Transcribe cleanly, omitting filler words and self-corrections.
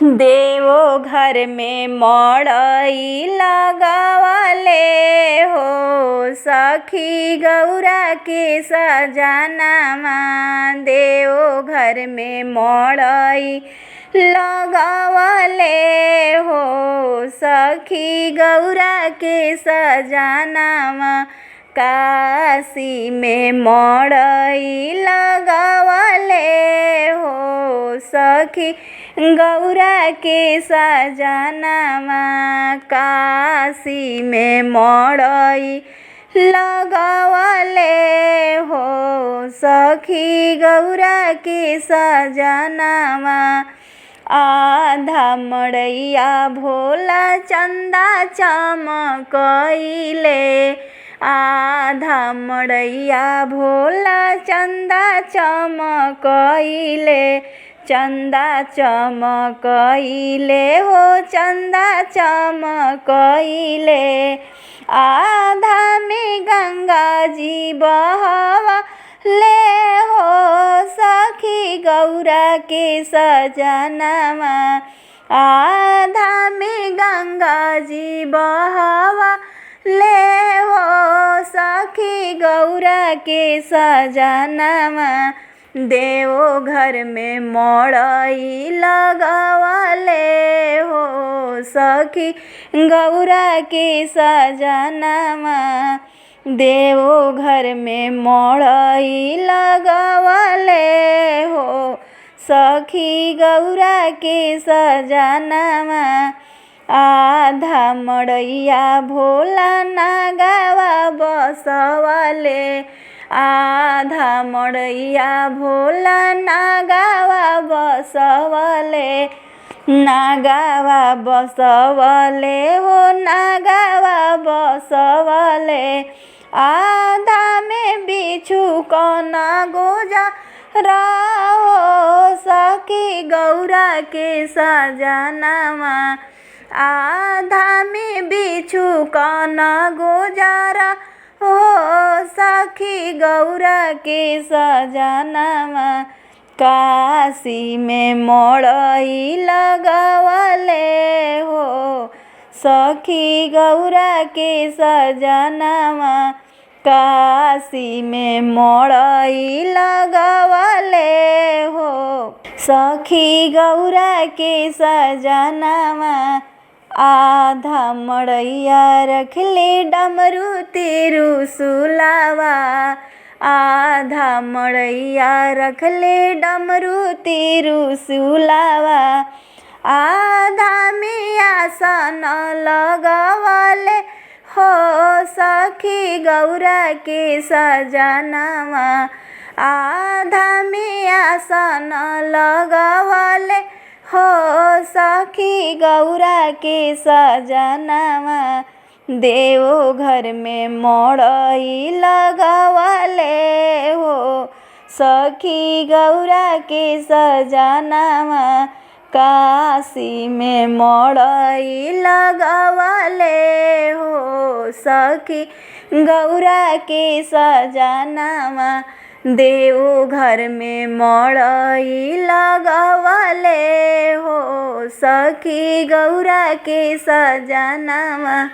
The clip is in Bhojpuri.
देवो घर में मड़ई लगवले हो सखी गौरा के सजनमा। देवो घर में मड़ई लगवले हो सखी गौरा के सजनमा। काशी में मड़ई लगवले हो सखी गौरा के सजनमा। काशी में मड़ई लगवले हो सखी गौरा के सजनमा। आधा मड़ैया भोला चंदा चमकइले। आधा मड़ैया भोला चंदा चमकइले। चंदा चमकइले हो चंदा चमकइले। आधा में गंगा जी बहवले हो सखी गौरा के सजनमा। आधा में गंगा जी बहवले हो सखी गौरा के सजनमा। देवो घर में मड़ई लगवले हो सखी गौरा के सजनमा। देवो घर में मड़ई लगवले हो सखी गौरा के सजनमा। आधा मड़ैया भोला नागवा बसवले। आधा मड़ैया भोला नागवा बसवले। नागवा बसवले हो नागवा बसवले। आधा में बिच्छू कौना गोजर हो सखी गौरा के सजनमा। आधा में बिच्छू कौना गोजर हो सखी गौरा के सजनमा। काशी में मड़ई लगवले हो सखी गौरा के सजनमा। काशी में मड़ई लगवले हो सखी गौरा के सजनमा। आधा मड़ैया रखले डमरू त्रिशूलवा। आधा मड़ैया रखले डमरू त्रिशूलवा। आधा में आसन लगवले हो सखी गौरा के सजनमा। आधा में आसन लगवले हो सखी गौरा के सजनमा। देवो घर में मड़ई लगवले हो सखी गौरा के सजनमा। काशी में मड़ई लगवले हो सखी गौरा के सजनमा। देवो घर में मड़ई लगवले हो सखी गौरा के सजनमा।